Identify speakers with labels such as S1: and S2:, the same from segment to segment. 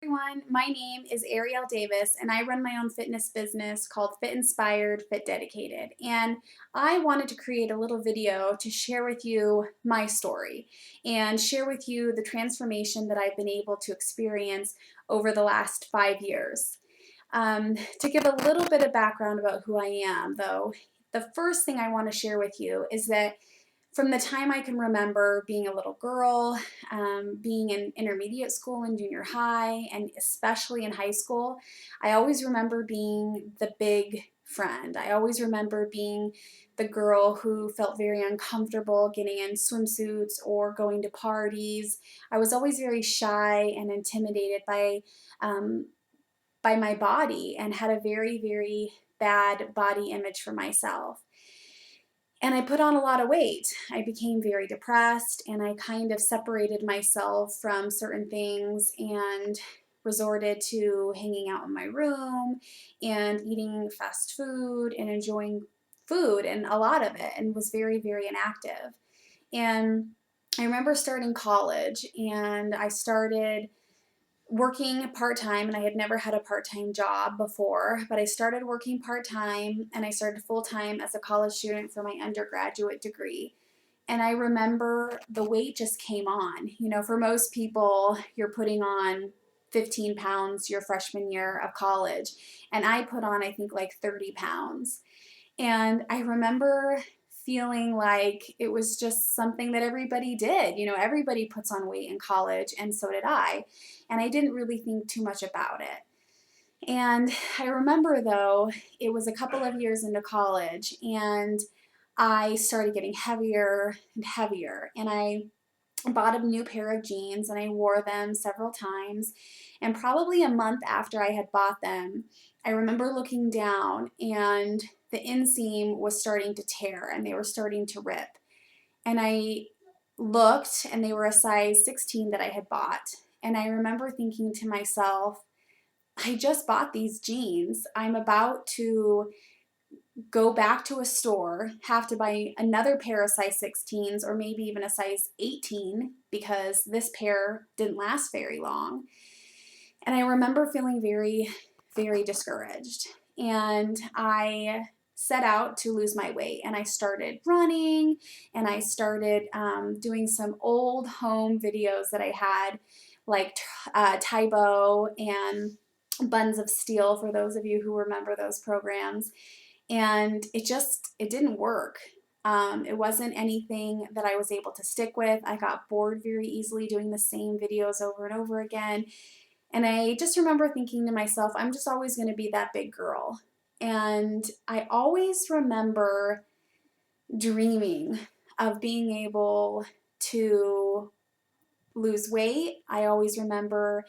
S1: Everyone, my name is Ariel Davis and I run my own fitness business called Fit Inspired, Fit Dedicated. And I wanted to create a little video to share with you my story and share with you the transformation that I've been able to experience over the last 5 years. To give a little bit of background about who I am, though, the first thing I want to share with you is that from the time I can remember being a little girl, being in intermediate school and junior high, and especially in high school, I always remember being the big friend. I always remember being the girl who felt very uncomfortable getting in swimsuits or going to parties. I was always very shy and intimidated um, by my body and had a very, very bad body image for myself. And I put on a lot of weight. I became very depressed and I kind of separated myself from certain things and resorted to hanging out in my room and eating fast food and enjoying food and a lot of it, and was very, very inactive. And I remember starting college and I started working part-time, and I had never had a part-time job before, but I started working part-time and I started full-time as a college student for my undergraduate degree. And I remember the weight just came on. You know, for most people, you're putting on 15 pounds your freshman year of college, and I put on, I think, like 30 pounds. And I remember feeling like it was just something that everybody did. You know, everybody puts on weight in college, and so did I. And I didn't really think too much about it. And I remember, though, it was a couple of years into college, and I started getting heavier and heavier. And I bought a new pair of jeans and I wore them several times. And probably a month after I had bought them, I remember looking down and the inseam was starting to tear and they were starting to rip. And I looked and they were a size 16 that I had bought. And I remember thinking to myself, I just bought these jeans. I'm about to go back to a store, have to buy another pair of size 16s or maybe even a size 18 because this pair didn't last very long. And I remember feeling very, very discouraged. And I set out to lose my weight and I started running and I started doing some old home videos that I had, like Tae Bo and Buns of Steel, for those of you who remember those programs. And it didn't work. It wasn't anything that I was able to stick with. I got bored very easily doing the same videos over and over again. And I just remember thinking to myself, I'm just always going to be that big girl. And I always remember dreaming of being able to lose weight. I always remember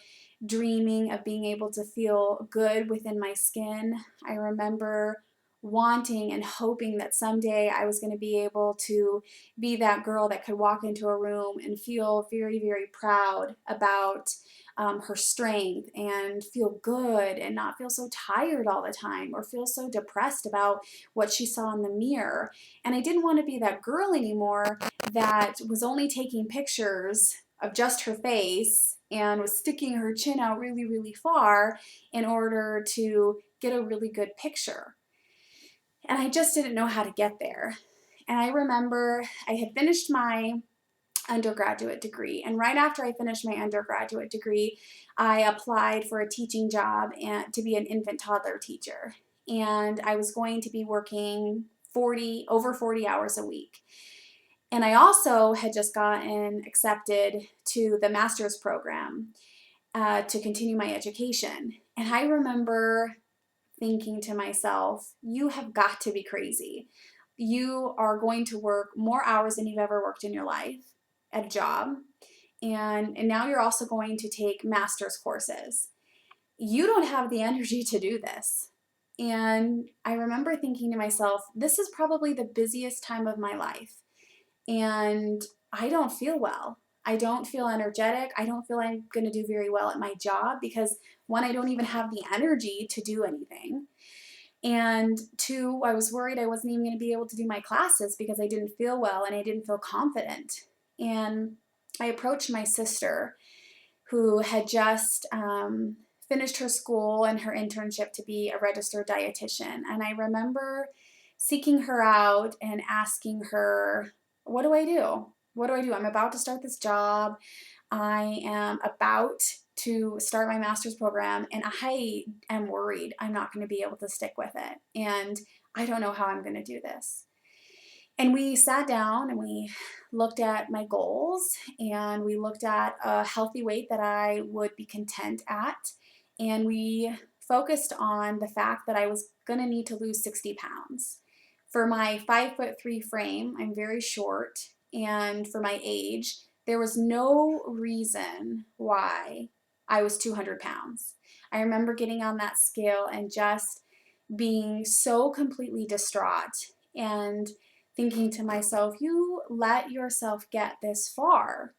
S1: dreaming of being able to feel good within my skin. I remember wanting and hoping that someday I was going to be able to be that girl that could walk into a room and feel very, very proud about her strength and feel good and not feel so tired all the time or feel so depressed about what she saw in the mirror. And I didn't want to be that girl anymore that was only taking pictures of just her face and was sticking her chin out really, really far in order to get a really good picture. And I just didn't know how to get there. And I remember I had finished my undergraduate degree. And right after I finished my undergraduate degree, I applied for a teaching job and to be an infant toddler teacher. And I was going to be working over 40 hours a week. And I also had just gotten accepted to the master's program to continue my education. And I remember thinking to myself, you have got to be crazy. You are going to work more hours than you've ever worked in your life at a job. And now you're also going to take master's courses. You don't have the energy to do this. And I remember thinking to myself, this is probably the busiest time of my life. And I don't feel well. I don't feel energetic. I don't feel I'm going to do very well at my job because, one, I don't even have the energy to do anything. And two, I was worried I wasn't even going to be able to do my classes because I didn't feel well and I didn't feel confident. And I approached my sister who had just finished her school and her internship to be a registered dietitian. And I remember seeking her out and asking her, what do I do? What do I do? I'm about to start this job. I am about to start my master's program, and I am worried I'm not going to be able to stick with it. And I don't know how I'm going to do this. And we sat down and we looked at my goals, and we looked at a healthy weight that I would be content at. And we focused on the fact that I was going to need to lose 60 pounds. For my 5'3" frame, I'm very short, and for my age, there was no reason why I was 200 pounds. I remember getting on that scale and just being so completely distraught and thinking to myself, you let yourself get this far.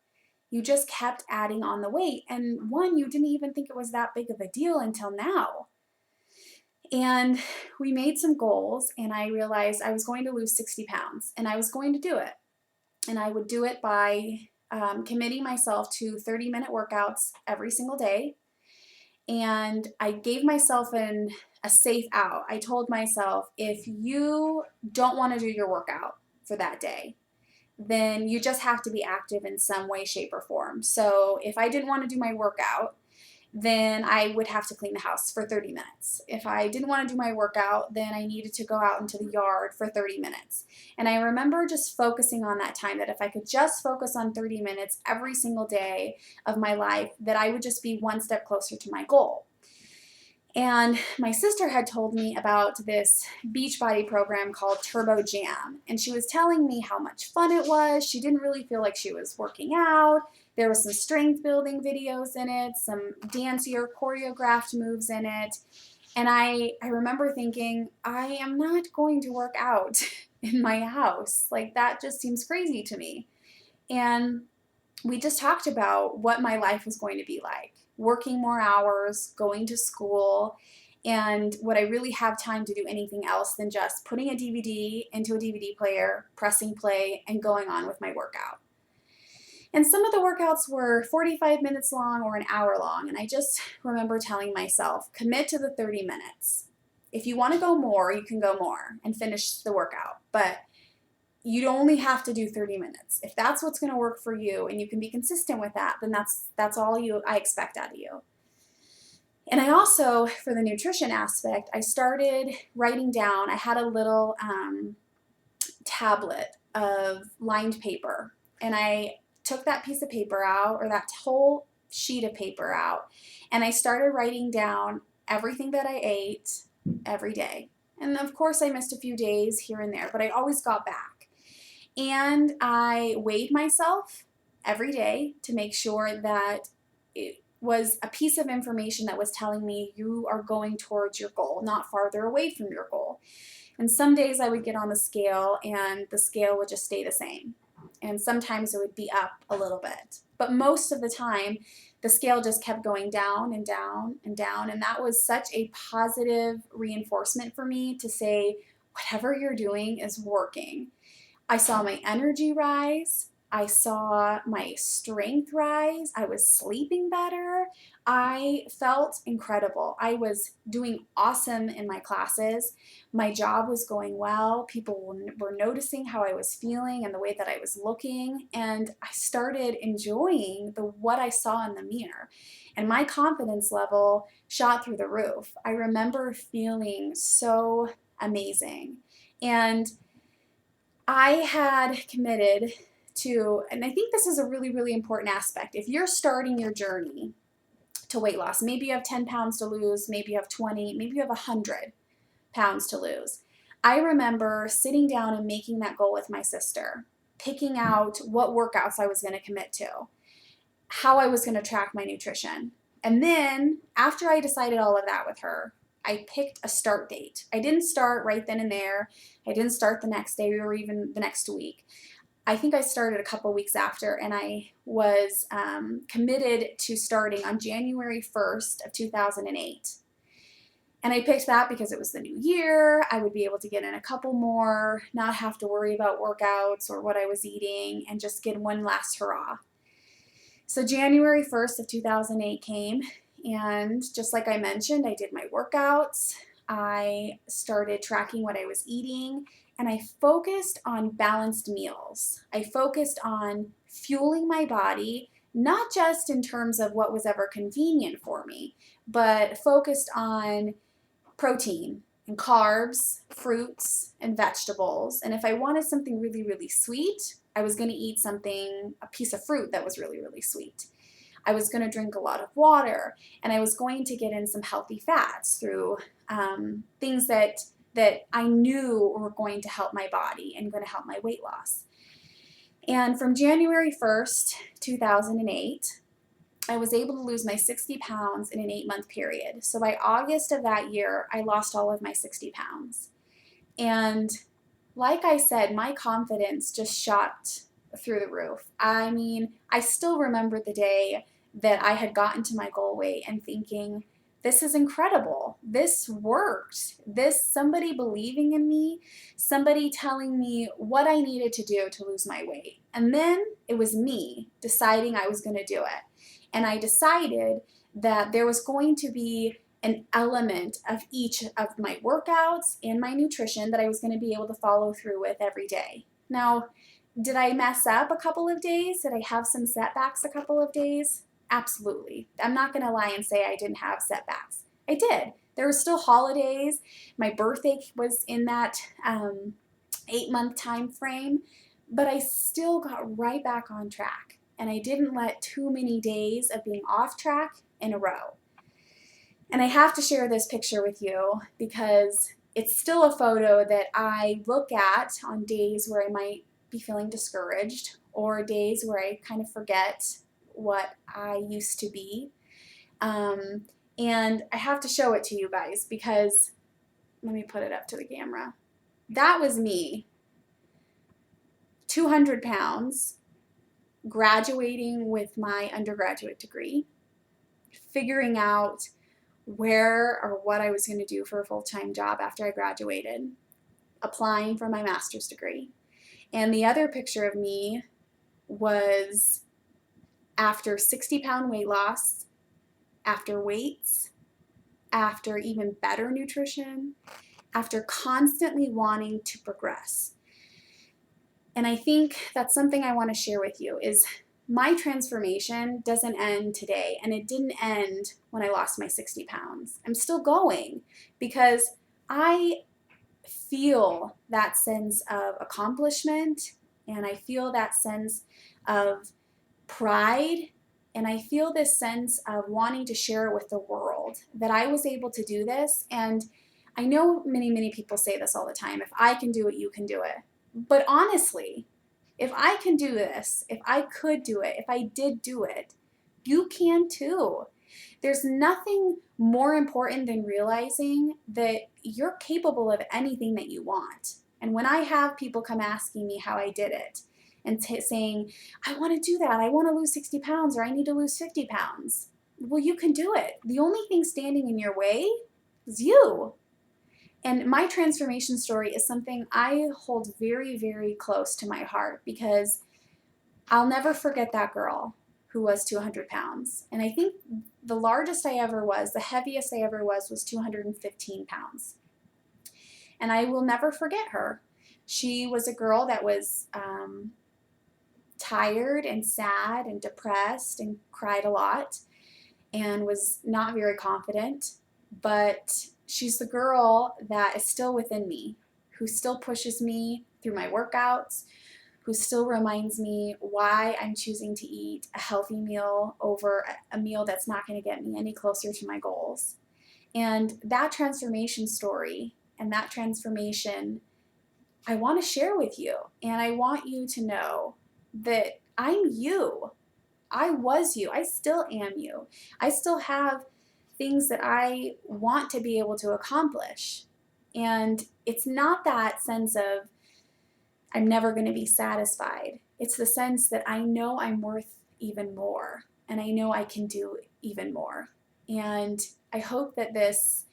S1: You just kept adding on the weight. And one, you didn't even think it was that big of a deal until now. And we made some goals, and I realized I was going to lose 60 pounds, and I was going to do it. And I would do it by committing myself to 30-minute workouts every single day. And I gave myself a safe out. I told myself, if you don't want to do your workout for that day, then you just have to be active in some way, shape, or form. So if I didn't want to do my workout, then I would have to clean the house for 30 minutes. If I didn't want to do my workout, then I needed to go out into the yard for 30 minutes. And I remember just focusing on that time, that if I could just focus on 30 minutes every single day of my life, that I would just be one step closer to my goal. And my sister had told me about this Beachbody program called Turbo Jam, and she was telling me how much fun it was. She didn't really feel like she was working out. There was some strength building videos in it, some dancier choreographed moves in it. And I remember thinking, I am not going to work out in my house. Like, that just seems crazy to me. And we just talked about what my life was going to be like, working more hours, going to school, and would I really have time to do anything else than just putting a DVD into a DVD player, pressing play, and going on with my workout. And some of the workouts were 45 minutes long or an hour long, and I just remember telling myself, commit to the 30 minutes. If you want to go more, you can go more and finish the workout, but you only have to do 30 minutes. If that's what's going to work for you and you can be consistent with that, then that's all I expect out of you. And I also, for the nutrition aspect, I started writing down. I had a little tablet of lined paper, and I took that piece of paper out, or that whole sheet of paper out, and I started writing down everything that I ate every day. And of course I missed a few days here and there, but I always got back. And I weighed myself every day to make sure that it was a piece of information that was telling me you are going towards your goal, not farther away from your goal. And some days I would get on the scale and the scale would just stay the same. And sometimes it would be up a little bit. But most of the time, the scale just kept going down and down and down. And that was such a positive reinforcement for me to say, whatever you're doing is working. I saw my energy rise. I saw my strength rise. I was sleeping better. I felt incredible. I was doing awesome in my classes. My job was going well. People were noticing how I was feeling and the way that I was looking. And I started enjoying what I saw in the mirror. And my confidence level shot through the roof. I remember feeling so amazing. And I had committed to, and I think this is a really, really important aspect. If you're starting your journey to weight loss, maybe you have 10 pounds to lose, maybe you have 20, maybe you have 100 pounds to lose. I remember sitting down and making that goal with my sister, picking out what workouts I was going to commit to, how I was going to track my nutrition. And then after I decided all of that with her, I picked a start date. I didn't start right then and there. I didn't start the next day or even the next week. I think I started a couple weeks after, and I was committed to starting on January 1st of 2008. And I picked that because it was the new year. I would be able to get in a couple more, not have to worry about workouts or what I was eating, and just get one last hurrah. So January 1st of 2008 came, and just like I mentioned, I did my workouts. I started tracking what I was eating, and I focused on balanced meals. I focused on fueling my body, not just in terms of what was ever convenient for me, but focused on protein and carbs, fruits, and vegetables. And if I wanted something really, really sweet, I was going to eat a piece of fruit that was really, really sweet. I was going to drink a lot of water, and I was going to get in some healthy fats through things that I knew were going to help my body and going to help my weight loss. And from January 1st, 2008, I was able to lose my 60 pounds in an 8-month period. So by August of that year, I lost all of my 60 pounds. And like I said, my confidence just shot through the roof. I mean, I still remember the day that I had gotten to my goal weight and thinking, this is incredible. This worked. Somebody believing in me, somebody telling me what I needed to do to lose my weight. And then it was me deciding I was going to do it. And I decided that there was going to be an element of each of my workouts and my nutrition that I was going to be able to follow through with every day. Now, did I mess up a couple of days? Did I have some setbacks a couple of days? Absolutely. I'm not going to lie and say I didn't have setbacks. I did. There were still holidays. My birthday was in that 8-month time frame, but I still got right back on track. And I didn't let too many days of being off track in a row. And I have to share this picture with you because it's still a photo that I look at on days where I might be feeling discouraged or days where I kind of forget what I used to be. And I have to show it to you guys because, let me put it up to the camera. That was me, 200 pounds, graduating with my undergraduate degree, figuring out where or what I was going to do for a full-time job after I graduated, applying for my master's degree. And the other picture of me was after 60-pound weight loss, after weights, after even better nutrition, after constantly wanting to progress. And I think that's something I want to share with you is my transformation doesn't end today, and it didn't end when I lost my 60 pounds. I'm still going because I feel that sense of accomplishment, and I feel that sense of pride, and I feel this sense of wanting to share it with the world, that I was able to do this. And I know many, many people say this all the time, if I can do it, you can do it. But honestly, if I can do this, if I could do it, if I did do it, you can too. There's nothing more important than realizing that you're capable of anything that you want. And when I have people come asking me how I did it and saying, I want to do that, I want to lose 60 pounds or I need to lose 50 pounds. Well, you can do it. The only thing standing in your way is you. And my transformation story is something I hold very, very close to my heart because I'll never forget that girl who was 200 pounds. And I think the largest I ever was, the heaviest I ever was 215 pounds. And I will never forget her. She was a girl that was tired and sad and depressed and cried a lot and was not very confident, but she's the girl that is still within me, who still pushes me through my workouts, who still reminds me why I'm choosing to eat a healthy meal over a meal that's not going to get me any closer to my goals. And that transformation story and that transformation I want to share with you. And I want you to know that I'm you. I was you. I still am you. I still have things that I want to be able to accomplish. And it's not that sense of I'm never going to be satisfied. It's the sense that I know I'm worth even more and I know I can do even more. And I hope that this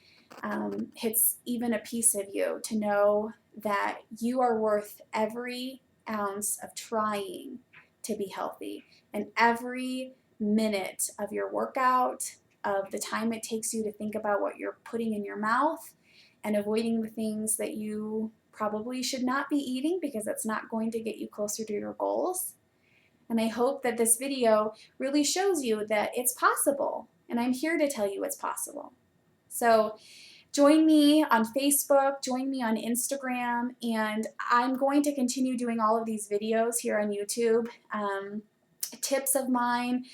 S1: hits even a piece of you to know that you are worth every ounce of trying to be healthy and every minute of your workout, of the time it takes you to think about what you're putting in your mouth, and avoiding the things that you probably should not be eating because it's not going to get you closer to your goals. And I hope that this video really shows you that it's possible, and I'm here to tell you it's possible. So join me on Facebook, join me on Instagram, and I'm going to continue doing all of these videos here on YouTube. Tips of mine,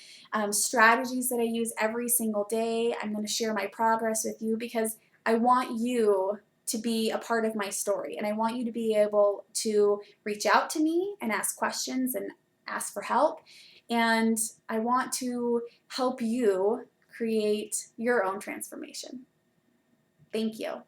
S1: strategies that I use every single day. I'm going to share my progress with you because I want you to be a part of my story, and I want you to be able to reach out to me and ask questions and ask for help, and I want to help you create your own transformation. Thank you.